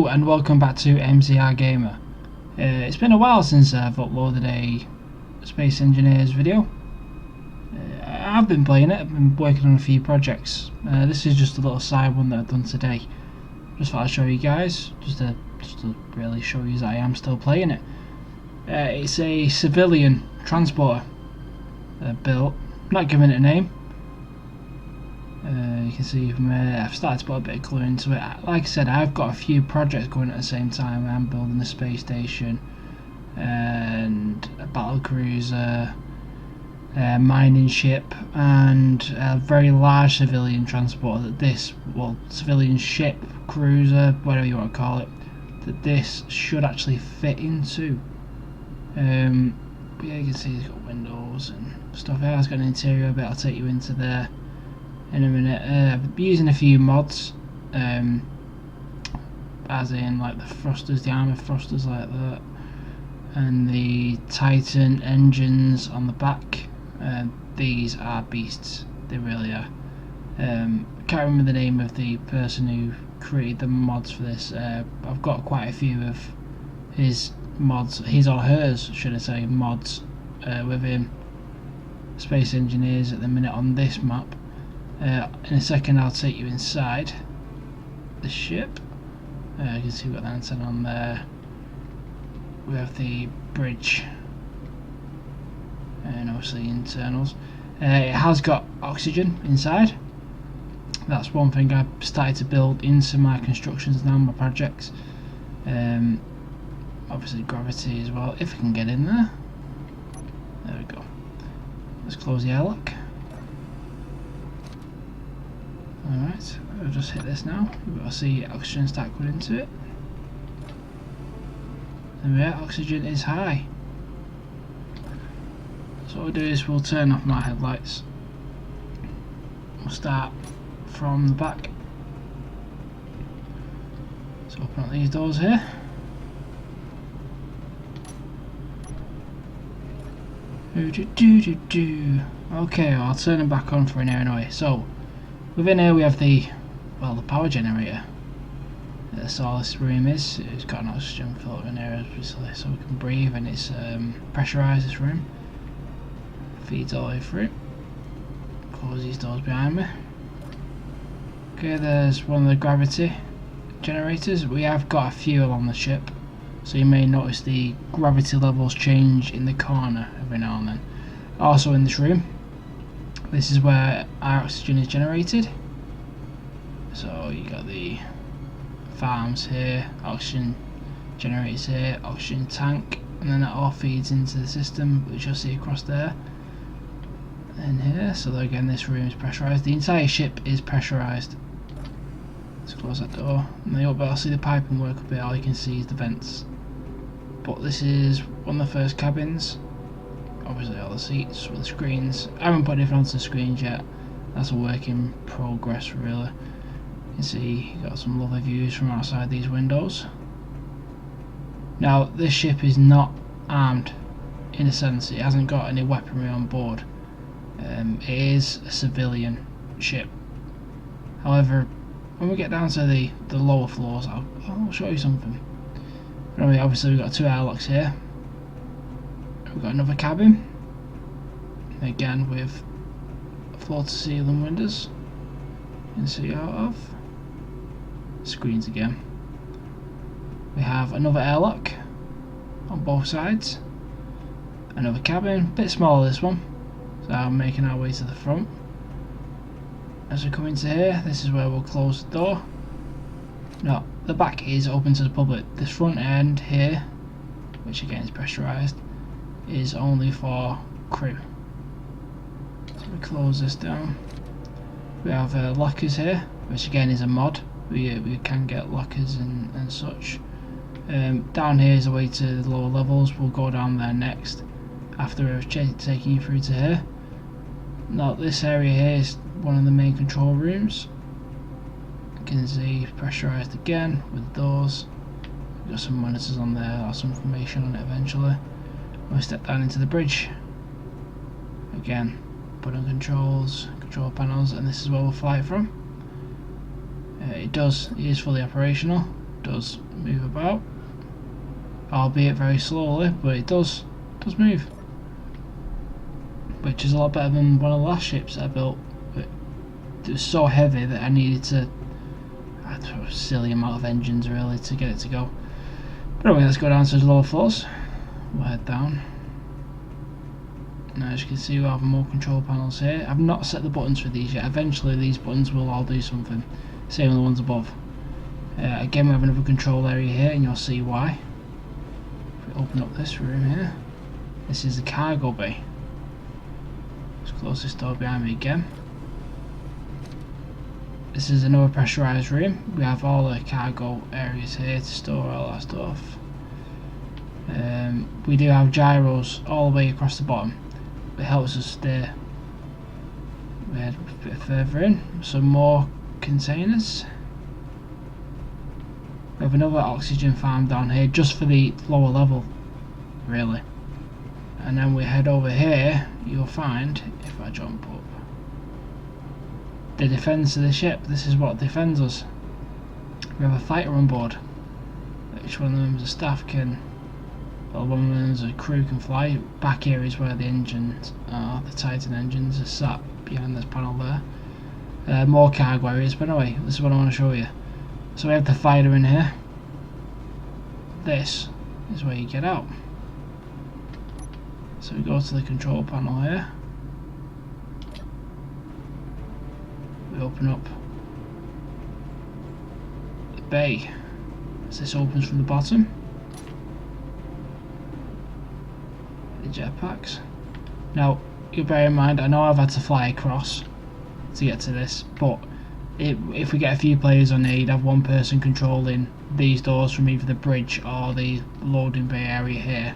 and welcome back to MCR Gamer. It's been a while since I've uploaded a Space Engineers video. I've been playing it, I've been working on a few projects. This is just a little side one that I've done today. Just thought I'd show you guys, just to really show you that I am still playing it. It's a civilian transporter built, not giving it a name. You can see from I've started to put a bit of colour into it. Like I said, I've got a few projects going at the same time. I'm building a space station and a battle cruiser, a mining ship, and a very large civilian transporter civilian ship, cruiser, whatever you want to call it, that this should actually fit into. But yeah, you can see it's got windows and stuff. It has got an interior bit. I'll take you into there in a minute. I've been using a few mods, as in like the thrusters, the armour thrusters like that, and the Titan engines on the back. These are beasts, they really are. Can't remember the name of the person who created the mods for this. I've got quite a few of his mods, his or hers should I say, mods within Space Engineers at the minute on this map. In a second I'll take you inside the ship. You can see what the antenna on there. We have the bridge and obviously internals. It has got oxygen inside. That's one thing I've started to build into my constructions now, my projects. Obviously gravity as well, if I can get in there. There we go. Let's close the airlock. Alright, I'll just hit this now. We've got to see oxygen start going into it. And yeah, oxygen is high. So what we'll do is we'll turn off my headlights. We'll start from the back. So open up these doors here. Okay, I'll turn them back on for an air anyway. So within here we have the power generator. That's all this room is. It's got an oxygen filter in here obviously, so we can breathe, and it's pressurised, this room. Feeds all the way through. Close these doors behind me. Okay, there's one of the gravity generators. We have got a few on the ship, so you may notice the gravity levels change in the corner every now and then. Also in this room, this is where our oxygen is generated. So you got the farms here, oxygen generators here, oxygen tank, and then it all feeds into the system, which you'll see across there and here. So again, this room is pressurised. The entire ship is pressurised. Let's close that door. And you'll be able to see the piping work up here. All you can see is the vents. But this is one of the first cabins. Obviously all the seats with the screens. I haven't put anything onto the screens yet. That's a work in progress really. You can see you've got some lovely views from outside these windows. Now this ship is not armed in a sense. It hasn't got any weaponry on board. It is a civilian ship. However, when we get down to the lower floors, I'll show you something. Anyway, obviously we've got two airlocks here. We've got another cabin, again with floor to ceiling windows you can see out of. Screens again. We have another airlock on both sides. Another cabin, a bit smaller this one. So I'm making our way to the front. As we come into here, this is where we'll close the door. No, the back is open to the public. This front end here, which again is pressurised, is only for crew. So we close this down. We have lockers here, which again is a mod. We can get lockers and such. Down here is the way to the lower levels. We'll go down there next after I've taken you through to here. Now this area here is one of the main control rooms. You can see pressurised again with doors. We've got some monitors on there, I'll have some information on it eventually. We'll step down into the bridge. Again, button controls, control panels, and this is where we'll fly from. It is fully operational. does move about, albeit very slowly, but it does move, which is a lot better than one of the last ships that I built. But it was so heavy that I needed to a silly amount of engines really to get it to go. But anyway, let's go down to the lower floors. We'll head down. Now as you can see, we have more control panels here. I've not set the buttons for these yet. Eventually these buttons will all do something. Same with the ones above. Again, we have another control area here, and you'll see why. If we open up this room here, this is the cargo bay. Let's close this door behind me again. This is another pressurised room. We have all the cargo areas here to store all that stuff. We do have gyros all the way across the bottom. It helps us steer. We head a bit further in. Some more containers. We have another oxygen farm down here just for the lower level, really. And then we head over here. You'll find, if I jump up, the defence of the ship. This is what defends us. We have a fighter on board. Each one of them as a staff can, well, one of them as a crew can fly. Back here is where the engines are. The Titan engines are sat behind this panel there. More cargo areas, but anyway, this is what I want to show you. So we have the fighter in here. This is where you get out. So we go to the control panel here. We open up the bay as this opens from the bottom. The jetpacks. Now, you bear in mind, I know I've had to fly across to get to this, but if we get a few players on there, you'd have one person controlling these doors from either the bridge or the loading bay area here,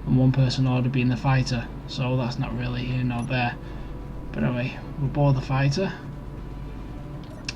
and one person ought to be in the fighter, so that's not really here nor there. But anyway, we'll board the fighter.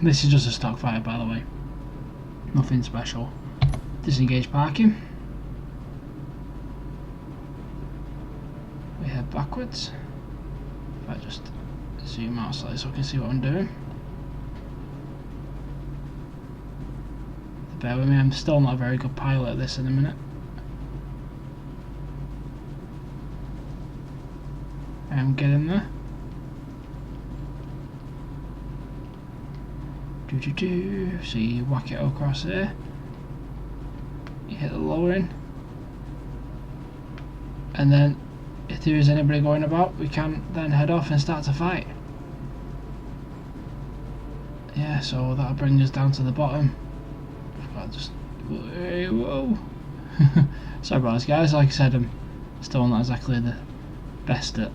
This is just a stock fighter, by the way, nothing special. Disengage parking. We head backwards. If I just zoom out slightly so I can see what I'm doing. Bear with me, I'm still not a very good pilot at this in a minute. I'm getting there. So you whack it across here. You hit the lowering. And then if there is anybody going about, we can then head off and start to fight. Yeah, so that'll bring us down to the bottom. I'll just, whoa. Sorry about this, guys. Like I said, I'm still not exactly the best at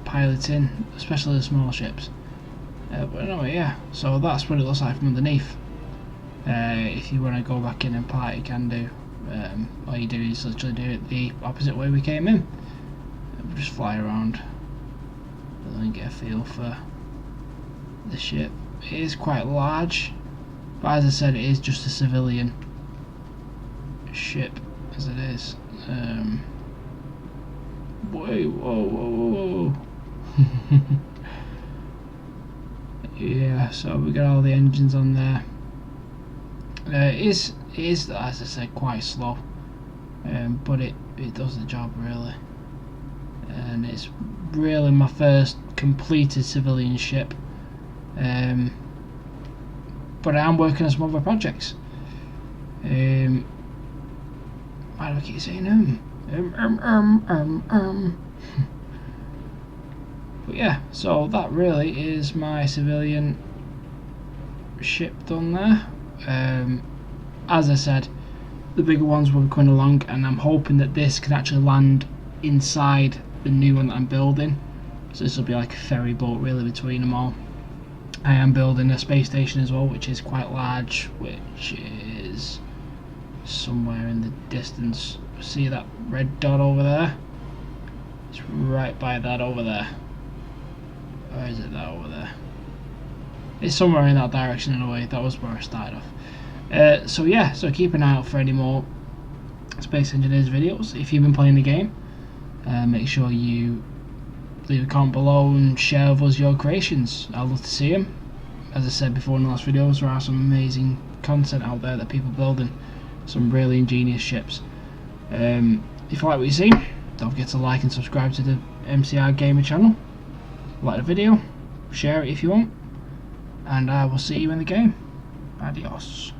piloting, especially the small ships. But anyway, yeah, so that's what it looks like from underneath. If you want to go back in and pilot, you can do. All you do is literally do it the opposite way we came in. We'll just fly around and get a feel for the ship. It is quite large, but as I said, it is just a civilian ship as it is. Whoa. Yeah, so we got all the engines on there. It is, as I said, quite slow, but it does the job really. And it's really my first completed civilian ship. But I am working on some other projects. Why do I keep saying But yeah, so that really is my civilian ship done there. As I said, the bigger ones will be coming along, and I'm hoping that this can actually land inside the new one that I'm building. So this will be like a ferry boat really between them all. I am building a space station as well, which is quite large, which is somewhere in the distance. See that red dot over there? It's right by that over there. Or is it that over there? It's somewhere in that direction in a way. That was where I started off. So yeah, so keep an eye out for any more Space Engineers videos. If you've been playing the game, make sure you leave a comment below and share with us your creations. I'd love to see them. As I said before in the last videos, there are some amazing content out there that people building some really ingenious ships. If you like what you see, don't forget to like and subscribe to the MCR Gamer channel. Like the video, share it if you want, and I will see you in the game. Adios.